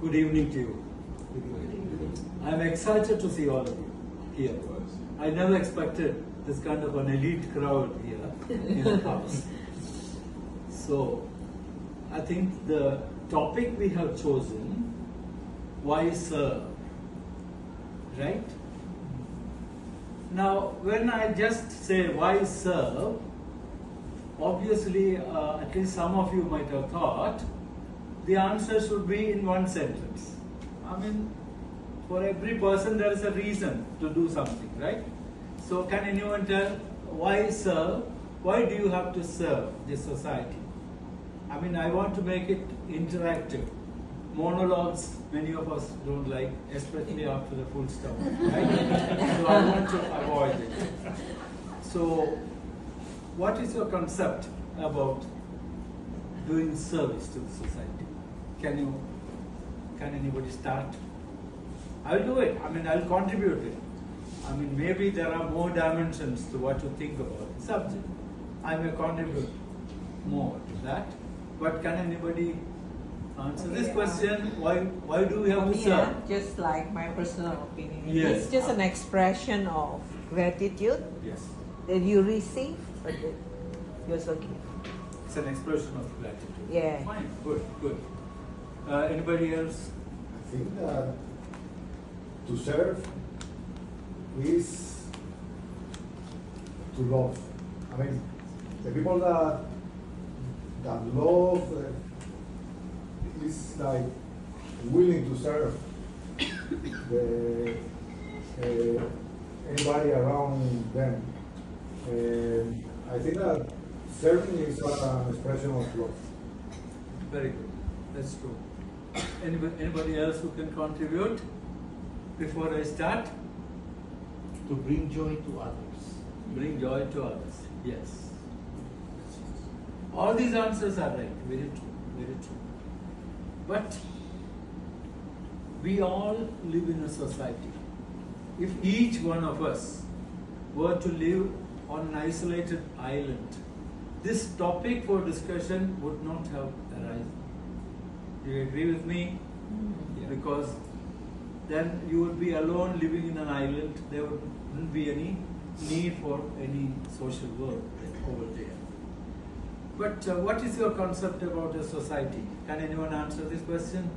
Good evening to you. I'm excited to see all of you here. I never expected this kind of an elite crowd here in the house. So, I think the topic we have chosen, why serve? Right? Now, when I just say why serve, obviously, at least some of you might have thought, the answer should be in one sentence. I mean, for every person there is a reason to do something, right? So can anyone tell why serve? Why do you have to serve this society? I mean, I want to make it interactive. Monologues, many of us don't like, especially after the full stomach, right? So I want to avoid it. So, what is your concept about doing service to the society? Can anybody start? I'll do it. I mean, I'll contribute it. I mean, maybe there are more dimensions to what you think about the subject. I may contribute more to that. But can anybody answer this question? Why do we have to serve? Just like my personal opinion. Yes. It's just an expression of gratitude Yes. that you receive, but that you also give. It's an expression of gratitude. Yeah. Fine. Good. Good. Anybody else? I think that to serve is to love. I mean, the people that love is like willing to serve anybody around them. I think that serving is an expression of love. Very good. That's true. Anybody else who can contribute before I start? To bring joy to others. Bring joy to others. Yes. All these answers are right. Very true. Very true. But we all live in a society. If each one of us were to live on an isolated island, this topic for discussion would not have arisen. Do you agree with me? Yeah. Because then you would be alone living in an island. There wouldn't be any need for any social work over there. But what is your concept about a society? Can anyone answer this question?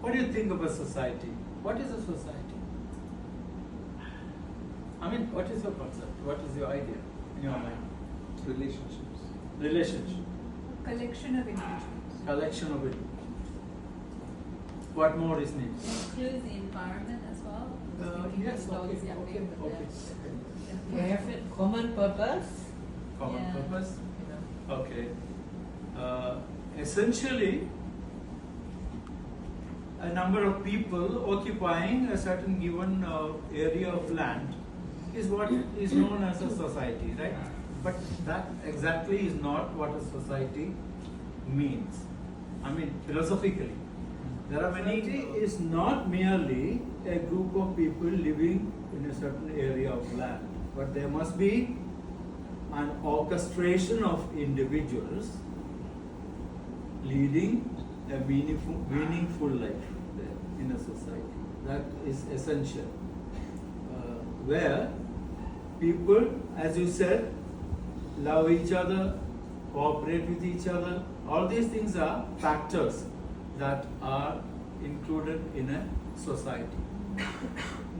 What do you think of a society? What is a society? I mean, what is your concept? What is your idea in your mind? Relationships. Relationship. Collection of individuals. Collection of it. What more is needed? Includes the environment as well. Yes, okay, Yeah. okay. You have a common purpose. Common Yeah. purpose? Okay. Essentially, a number of people occupying a certain given area of land is what is known as a society, right? But that exactly is not what a society means. I mean, philosophically. There are many. Society is not merely a group of people living in a certain area of land, but there must be an orchestration of individuals leading a meaningful life in a society. That is essential. Where people, as you said, love each other, cooperate with each other. All these things are factors that are included in a society.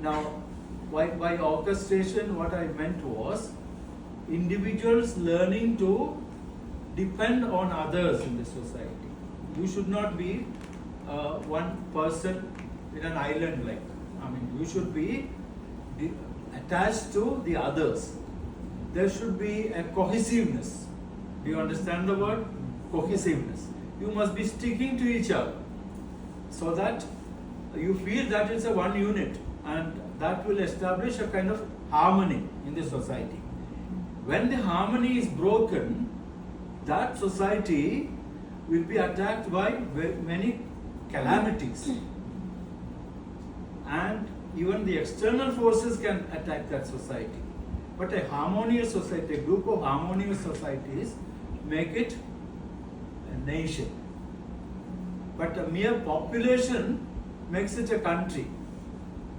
Now, by orchestration, what I meant was individuals learning to depend on others in the society. You should not be one person in an island like. I mean, you should be attached to the others. There should be a cohesiveness. Do you understand the word? Cohesiveness. You must be sticking to each other so that you feel that it's a one unit, and that will establish a kind of harmony in the society. When the harmony is broken, that society will be attacked by many calamities. And even the external forces can attack that society. But a harmonious society, a group of harmonious societies, make it a nation. But a mere population makes it a country.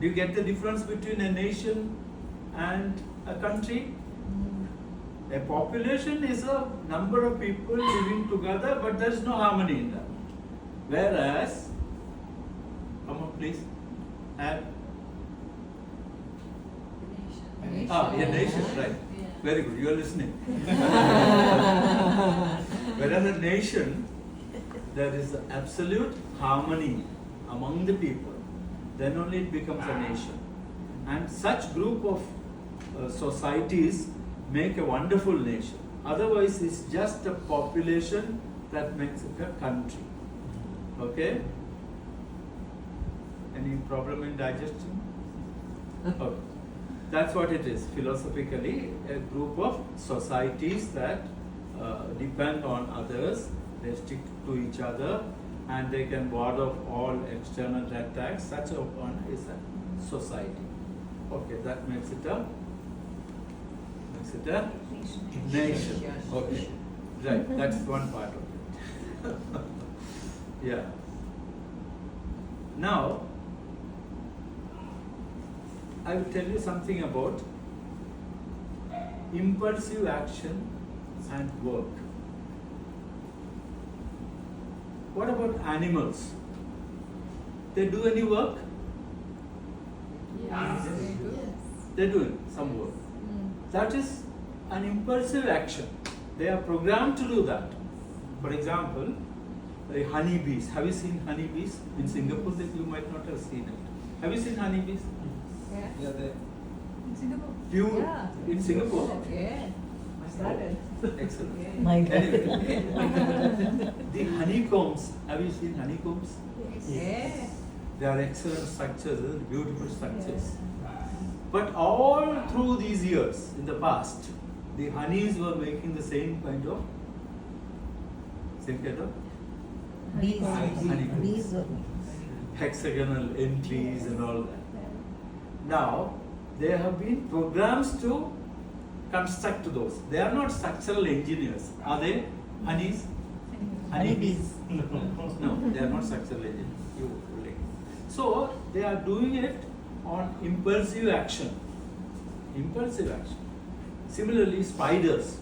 Do you get the difference between a nation and a country? A population is a number of people living together, but there is no harmony in that. Whereas, come on please, and Nation. a nation, right? Yeah. Very good, you are listening. Whereas a nation, there is absolute harmony among the people. Then only it becomes a nation. And such group of societies make a wonderful nation. Otherwise, it's just a population that makes it a country. Okay? Any problem in digestion? Okay. That's what it is. Philosophically, a group of societies that depend on others, they stick to each other, and they can ward off all external attacks. Such a one is a society. Okay, that makes it a nation. Okay, right. That's one part of it. Yeah. Now, I will tell you something about impulsive action and work. What about animals? They do any work? Yes. They do some work. That is an impulsive action. They are programmed to do that. For example, the honeybees. Have you seen honeybees in Singapore? That you might not have seen it. Have you seen honeybees? Yeah. Yeah, they. In Singapore. Pure Yeah. in Singapore. Yeah. My brother. Excellent. Yeah. My God. Anyway, the honeycombs. Have you seen honeycombs? Yeah. They are excellent structures, beautiful structures. But all through these years in the past, the honeys were making the same kind of Bees. Honeycombs. Bees or hexagonal entries and all that. Now, they have been programs to construct those. They are not structural engineers. Are they? Honeys? honeybees. No, they are not structural engineers. So, they are doing it on impulsive action. Impulsive action. Similarly, spiders,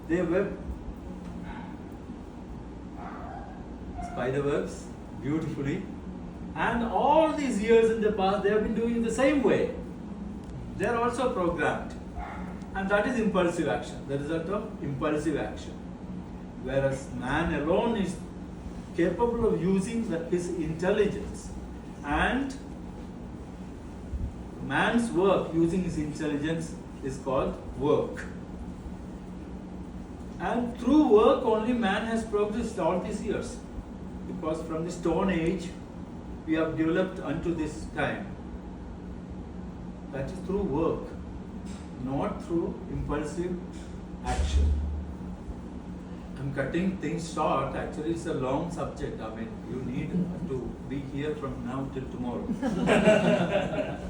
they web spider webs beautifully, and all these years in the past they have been doing it the same way. They are also programmed, and that is impulsive action, the result of impulsive action. Whereas man alone is capable of using his intelligence, and man's work using his intelligence is called work. And through work only man has progressed all these years. Because from the Stone Age, we have developed unto this time. That is through work, not through impulsive action. I'm cutting things short. Actually, it's a long subject. I mean, you need to be here from now till tomorrow.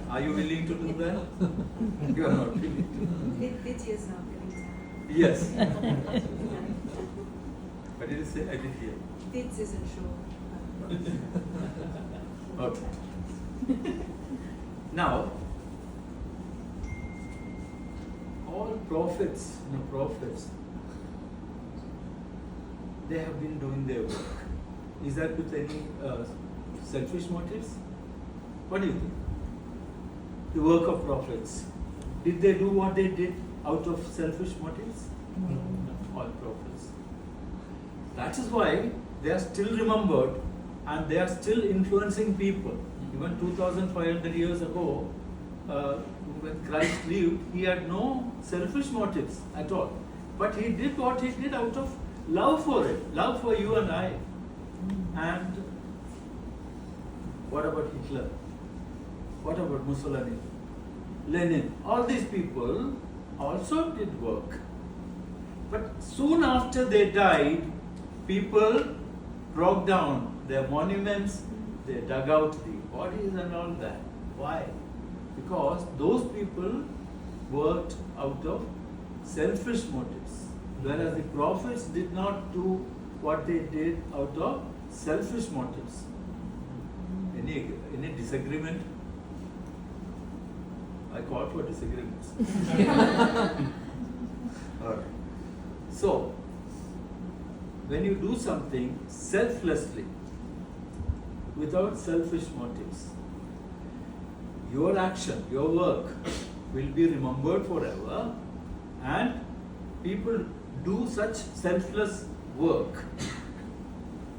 Are you willing to do that? You are not willing to. It is not really. Yes. What did you say? I didn't hear. This isn't sure. Okay. Now, all prophets, they have been doing their work. Is that with any selfish motives? What do you think? The work of prophets. Did they do what they did out of selfish motives? No. All prophets. That is why they are still remembered and they are still influencing people. Even 2,500 years ago, when Christ lived, he had no selfish motives at all. But he did what he did out of love for it, love for you and I. And what about Hitler? What about Mussolini? Lenin? All these people also did work. But soon after they died, people broke down their monuments, they dug out the bodies and all that. Why? Because those people worked out of selfish motives. Whereas the prophets did not do what they did out of selfish motives. Any disagreement? I call for disagreements. Alright. So, when you do something selflessly, without selfish motives, your action, your work will be remembered forever, and people do such selfless work,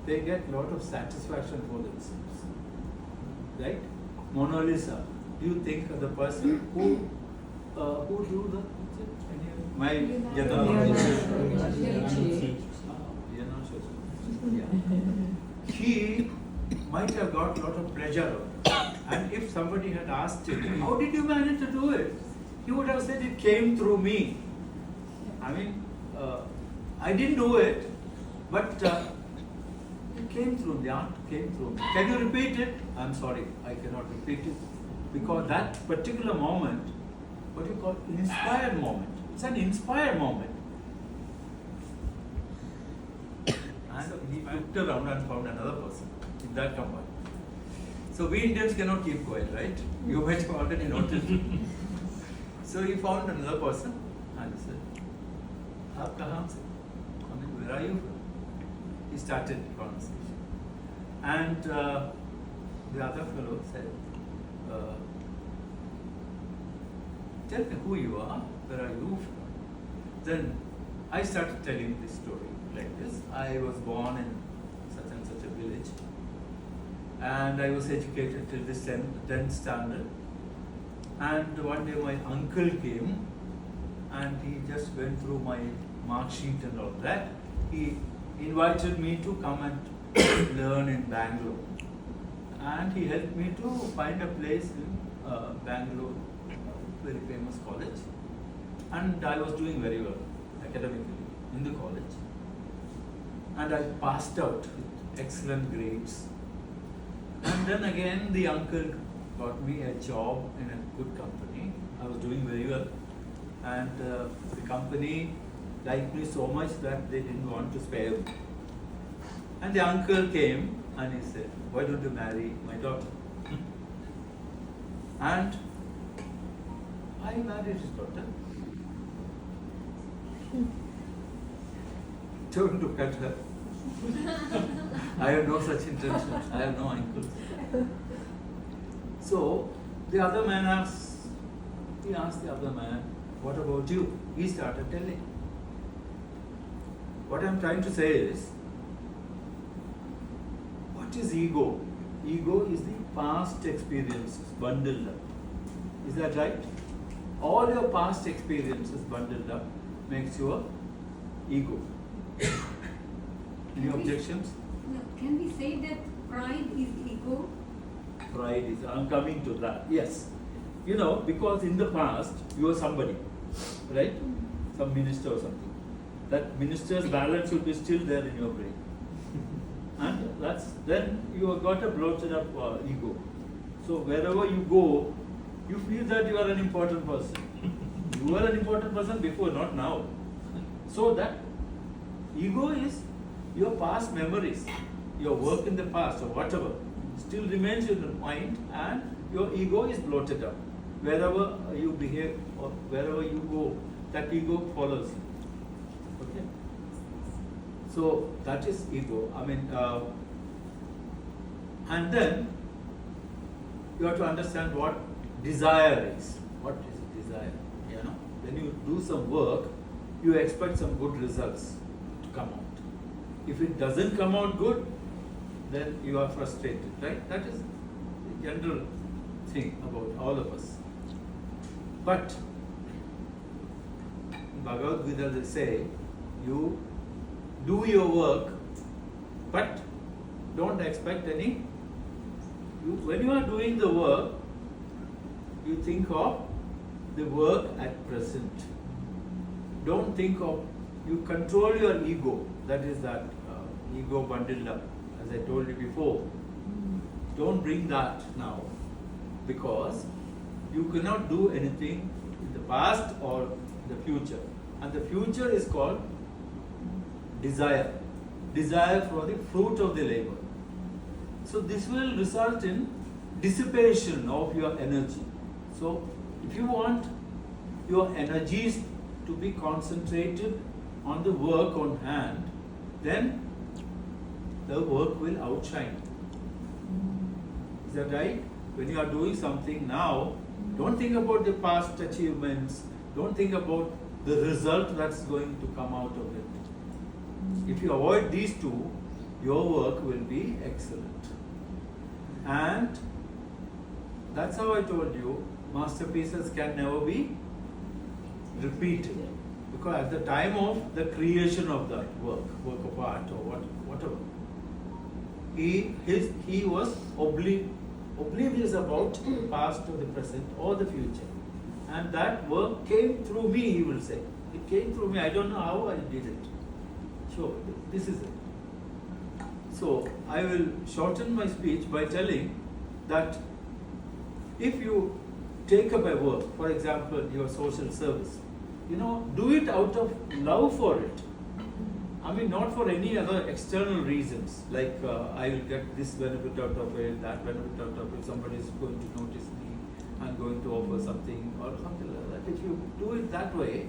they get a lot of satisfaction for themselves. Right? Mona Lisa, do you think of the person who drew the picture? My Leonardo Leonardo. Vinci. Yeah. He might have got a lot of pleasure out of it. And if somebody had asked him, how did you manage to do it? He would have said, it came through me. I mean, I didn't do it, but it came through, the art came through. Can you repeat it? I'm sorry, I cannot repeat it. Because that particular moment, what you call inspired moment. It's an inspired moment. And he looked around and found another person in that compartment. So we Indians cannot keep quiet, right? You might have already noticed. So he found another person and he said, "Aap kahan se? I mean, where are you from?" He started the conversation. And the other fellow said, "Tell me who you are, where are you from?" Then I started telling this story like this. I was born in such and such a village, and I was educated till the 10th standard. And one day my uncle came, and he just went through my mark sheet and all that. He invited me to come and learn in Bangalore, and he helped me to find a place in Bangalore, very famous college. And I was doing very well academically in the college. And I passed out with excellent grades. And then again, the uncle got me a job in a good company. I was doing very well. And the company liked me so much that they didn't want to spare me. And the uncle came and he said, "Why don't you marry my daughter?" And I married his daughter. Don't look at her. I have no such intentions. I have no uncles. So the other man asked the other man, "What about you?" He started telling. What I'm trying to say is, what is ego? Ego is the past experiences bundled up. Is that right? All your past experiences bundled up makes your ego. Any objections? Can we say that pride is ego? Pride is, I'm coming to that. Yes. You know, because in the past you were somebody, right? Some minister or something. That minister's balance will be still there in your brain. And then you have got a bloated up ego. So wherever you go, you feel that you are an important person. You were an important person before, not now. So that ego is your past memories, your work in the past or whatever, still remains in the mind, and your ego is bloated up. Wherever you behave or wherever you go, that ego follows you. Okay? So that is ego. I mean, and then you have to understand what desire is. What is desire? You know, when you do some work, you expect some good results to come out. If it doesn't come out good, then you are frustrated, right? That is the general thing about all of us. But in Bhagavad Gita they say, you do your work, but don't expect any. When you are doing the work, you think of the work at present. Don't think of, you control your ego. That is that ego bundled up, as I told you before. Don't bring that now, because you cannot do anything in the past or the future. And the future is called desire. Desire for the fruit of the labor. So this will result in dissipation of your energy. So if you want your energies to be concentrated on the work on hand, then the work will outshine. Is that right? When you are doing something now, don't think about the past achievements, don't think about the result that's going to come out of it. If you avoid these two, your work will be excellent. And that's how I told you, masterpieces can never be repeated. Because at the time of the creation of that work of art or whatever, he was oblivious about the past or the present or the future. And that work came through me, he will say. It came through me. I don't know how I did it. So, this is it. So, I will shorten my speech by telling that if you take up a work, for example, your social service, do it out of love for it. I mean, not for any other external reasons, like I will get this benefit out of it, that benefit out of it, somebody is going to notice me, I'm going to offer something or something like that. If you do it that way,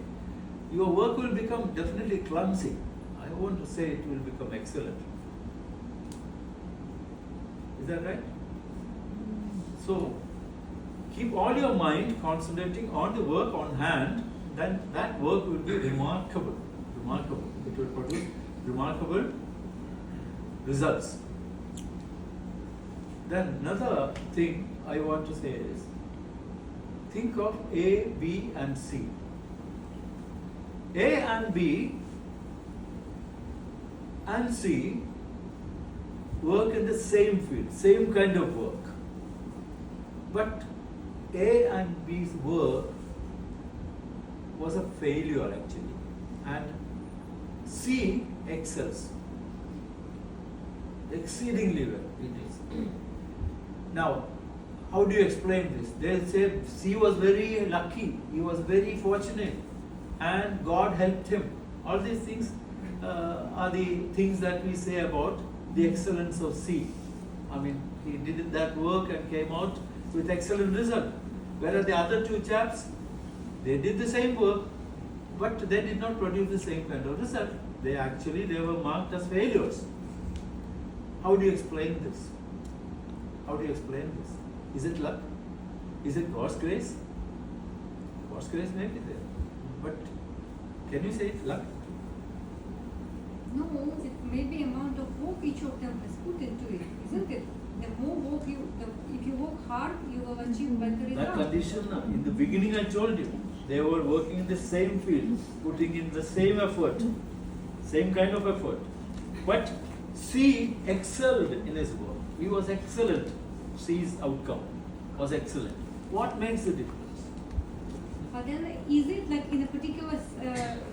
your work will become definitely clumsy. I want to say it will become excellent. Is that right? So, keep all your mind concentrating on the work on hand, then that work will be remarkable. It will produce remarkable results. Then another thing I want to say is, think of A, B and C. A and B and C work in the same field, same kind of work. But A and B's work was a failure actually, and C excels exceedingly well. It is. Now, how do you explain this? They'll say C was very lucky, he was very fortunate, and God helped him. All these things are the things that we say about the excellence of C. I mean, he did that work and came out with excellent result. Whereas the other two chaps, they did the same work, but they did not produce the same kind of result. They were marked as failures. How do you explain this? How do you explain this? Is it luck? Is it God's grace? God's grace may be there, but can you say it's luck? No, it may be amount of work each of them has put into it, isn't it? The more work if you work hard, you will achieve better That results. condition, in the beginning I told you, they were working in the same field, putting in the same effort, same kind of effort. But C excelled in his work. He was excellent. C's outcome was excellent. What makes the difference? But then, is it like in a particular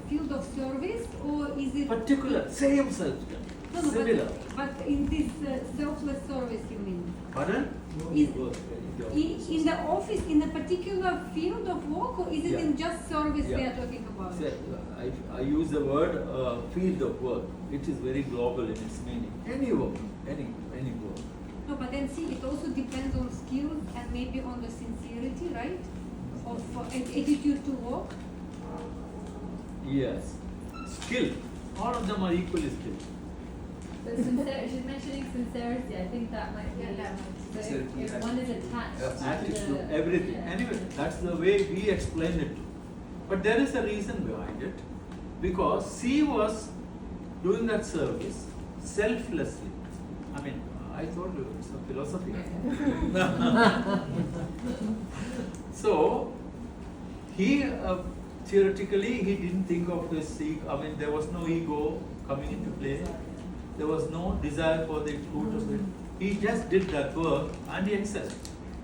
field of service, or is it Particular, same self, No, similar. but in this selfless service, you mean? Pardon? Is- Work, In the office, in a particular field of work, or is it Yeah. in just service Yeah. we are talking about? Say, I use the word field of work. It is very global in its meaning. Any work, any work. No, but then see, it also depends on skills and maybe on the sincerity, right? Of attitude to work. Yes. Skill. All of them are equally skilled. But she's mentioning sincerity. I think that might be. So if one is attached Attitude, to the, everything. yeah. Anyway, that's the way we explain it. But there is a reason behind it. Because she was doing that service selflessly. I mean, I told you, it's a philosophy. So, he theoretically, he didn't think of his ego. I mean, there was no ego coming into play. There was no desire for the fruit of it. He just did that work and he excelled.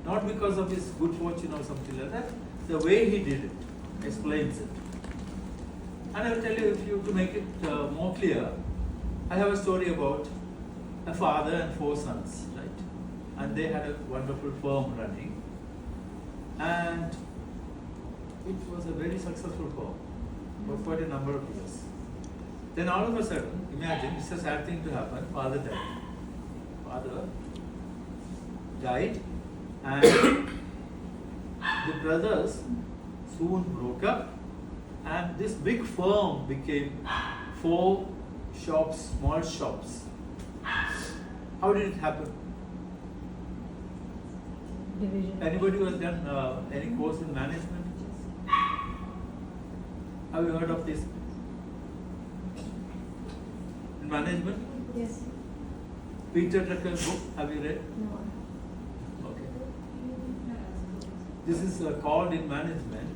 Not because of his good fortune or something like that. The way he did it explains it. And I will tell you, to make it more clear, I have a story about a father and 4 sons, right? And they had a wonderful firm running. And it was a very successful firm for quite a number of years. Then all of a sudden, imagine, it's a sad thing to happen, father died. Father died, and the brothers soon broke up, and this big firm became 4 shops, small shops. How did it happen? Division. Anybody who has done any course in management? Have you heard of this? In management? Yes. Peter Drucker's book, have you read? No. Okay. This is called in management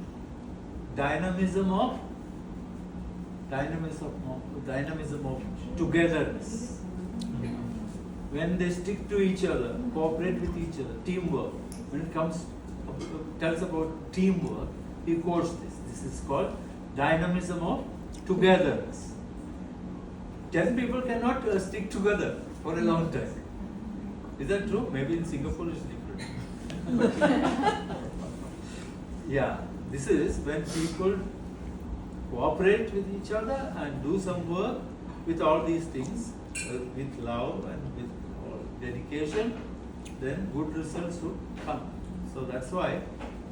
dynamism of togetherness. When they stick to each other, cooperate with each other, teamwork. When it tells about teamwork, he quotes this. This is called dynamism of togetherness. 10 people cannot stick together for a long time. Is that true? Maybe in Singapore it's different. Yeah, this is when people cooperate with each other and do some work with all these things, with love and with all dedication, then good results would come. So that's why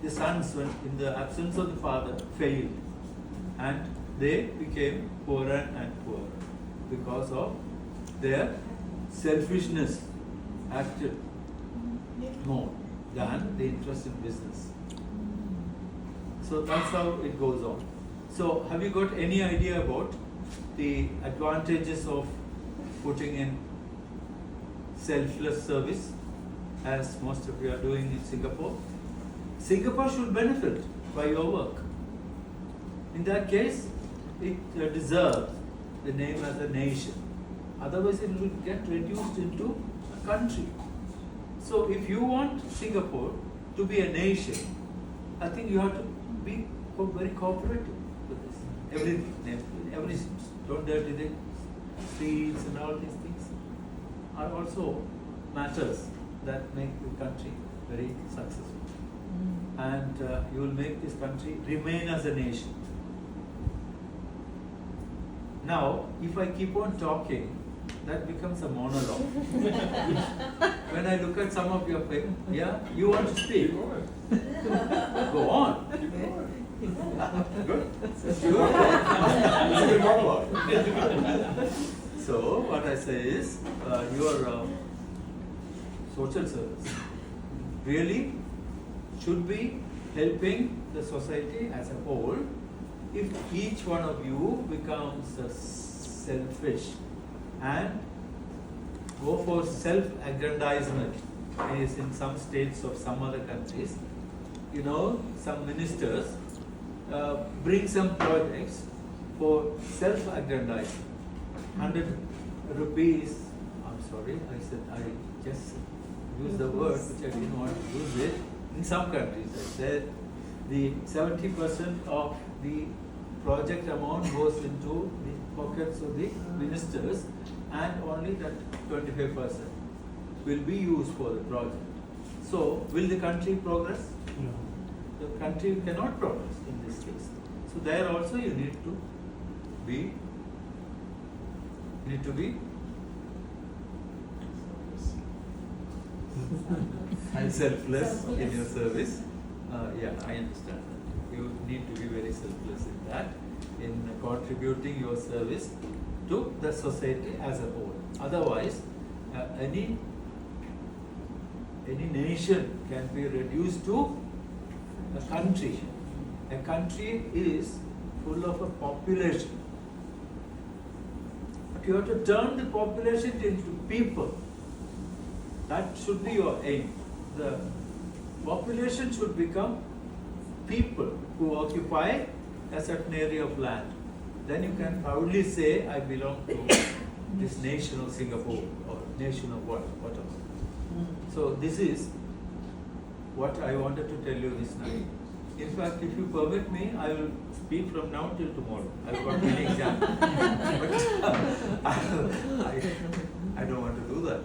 the sons, when in the absence of the father, failed, and they became poorer and poorer because of their selfishness acted more than the interest in business. So that's how it goes on. So have you got any idea about the advantages of putting in selfless service, as most of you are doing in Singapore? Singapore should benefit by your work. In that case, it deserves the name as a nation. Otherwise, it will get reduced into a country. So if you want Singapore to be a nation, I think you have to be very cooperative with this. Everything. Don't dirty the streets and all these things are also matters that make the country very successful. And you will make this country remain as a nation. Now, if I keep on talking, that becomes a monologue. When I look at some of your people, yeah, you want to speak? Go on. Good. So, what I say is, your social service really should be helping the society as a whole. If each one of you becomes selfish and go for self-aggrandizement, as in some states of some other countries, you know, some ministers bring some projects for self-aggrandizement. 100 rupees, I'm sorry, I just used the word which I didn't want to use it. In some countries, I said the 70% of the project amount goes into the pockets of the ministers, and only that 25% will be used for the project. So, will the country progress? No. The country cannot progress in this case. So, there also you need to be selfless in your service. Yeah, I understand that. You need to be very selfless in that, in contributing your service to the society as a whole. Otherwise, any nation can be reduced to a country. A country is full of a population. But you have to turn the population into people. That should be your aim. The population should become people who occupy a certain area of land. Then you can proudly say, I belong to this nation of Singapore or nation of whatever. So this is what I wanted to tell you this night. In fact, if you permit me, I will speak from now till tomorrow. I've got many exams. But I don't want to do that.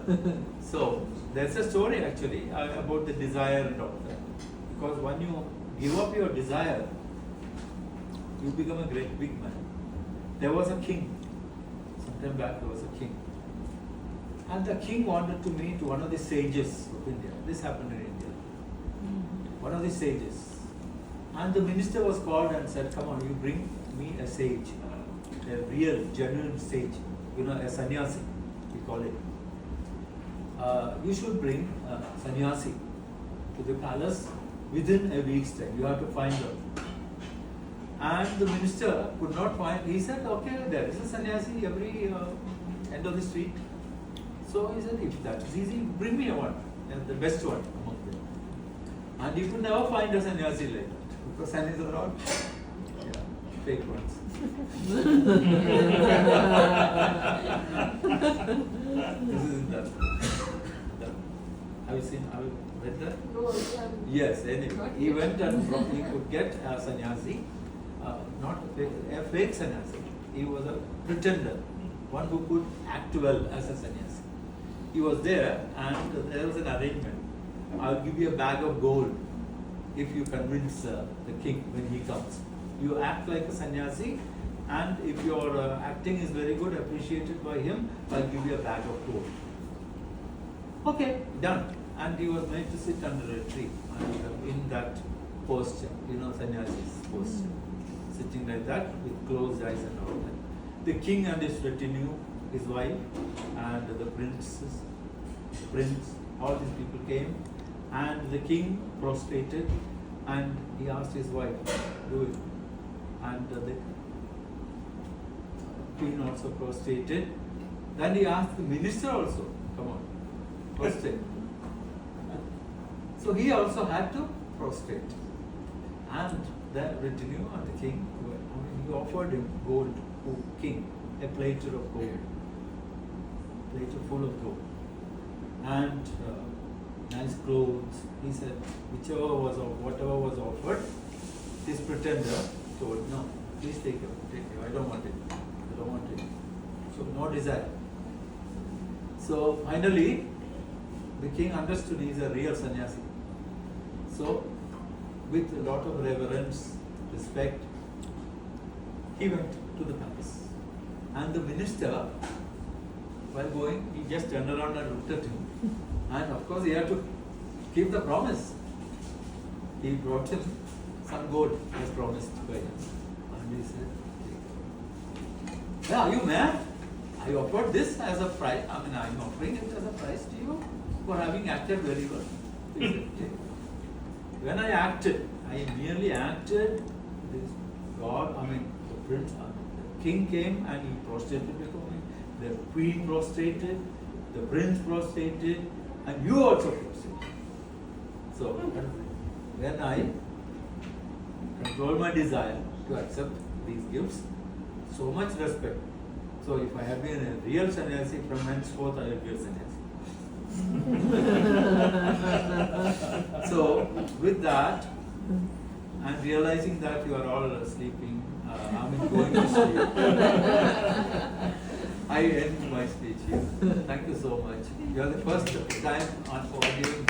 So there's a story actually about the desire and all that. Because when you give up your desire, you become a great big man. There was a king. Sometime back there was a king. And the king wanted to meet one of the sages of India. This happened in India. One of the sages. And the minister was called and said, come on, you bring me a sage, a real, genuine sage, a sannyasi, we call it. You should bring a sannyasi to the palace within a week's time. You have to find her. And the minister could not find, he said, okay, there is a sannyasi every end of the street. So he said, if that is easy, bring me one, the best one among them. And you could never find a sannyasi like that, because sannyasis are all fake ones. This is that. Have you read that? No, yeah. Yes, anyway, he went and he could get a sannyasi, not a fake sannyasi. He was a pretender, one who could act well as a sannyasi. He was there and there was an arrangement. I'll give you a bag of gold if you convince the king when he comes. You act like a sannyasi, and if your acting is very good, appreciated by him, I'll give you a bag of gold. Okay, done. And he was made to sit under a tree and in that posture, sannyasi's posture, sitting like that with closed eyes and all that. The king and his retinue, his wife, and the prince, all these people came, and the king prostrated, and he asked his wife, do it. And the queen also prostrated. Then he asked the minister also, come on, prostrate. So he also had to prostrate. And the retinue and the king, he offered him gold, king, a platter of gold, platter full of gold, and nice clothes. He said, whatever was offered, this pretender told, no, please take it, I don't want it. So no desire. So finally, the king understood he is a real sannyasi. So with a lot of reverence, respect, he went to the palace. And the minister, while going, he just turned around and looked at him. And of course, he had to keep the promise. He brought him some gold as promised by him. And he said, yeah, are you mad? I offered this as a price. I'm offering it as a price to you for having acted very well. He said, "Okay." When I acted, I merely acted. This God, the prince, the king came and he prostrated before me. The queen prostrated, the prince prostrated, and you also prostrated. So when I control my desire to accept these gifts, so much respect. So if I have been a real sannyasi, from henceforth I will be a sannyasi. So with that, and realizing that you are all sleeping, going to sleep, I end my speech here. Thank you so much. You are the first time on forgiving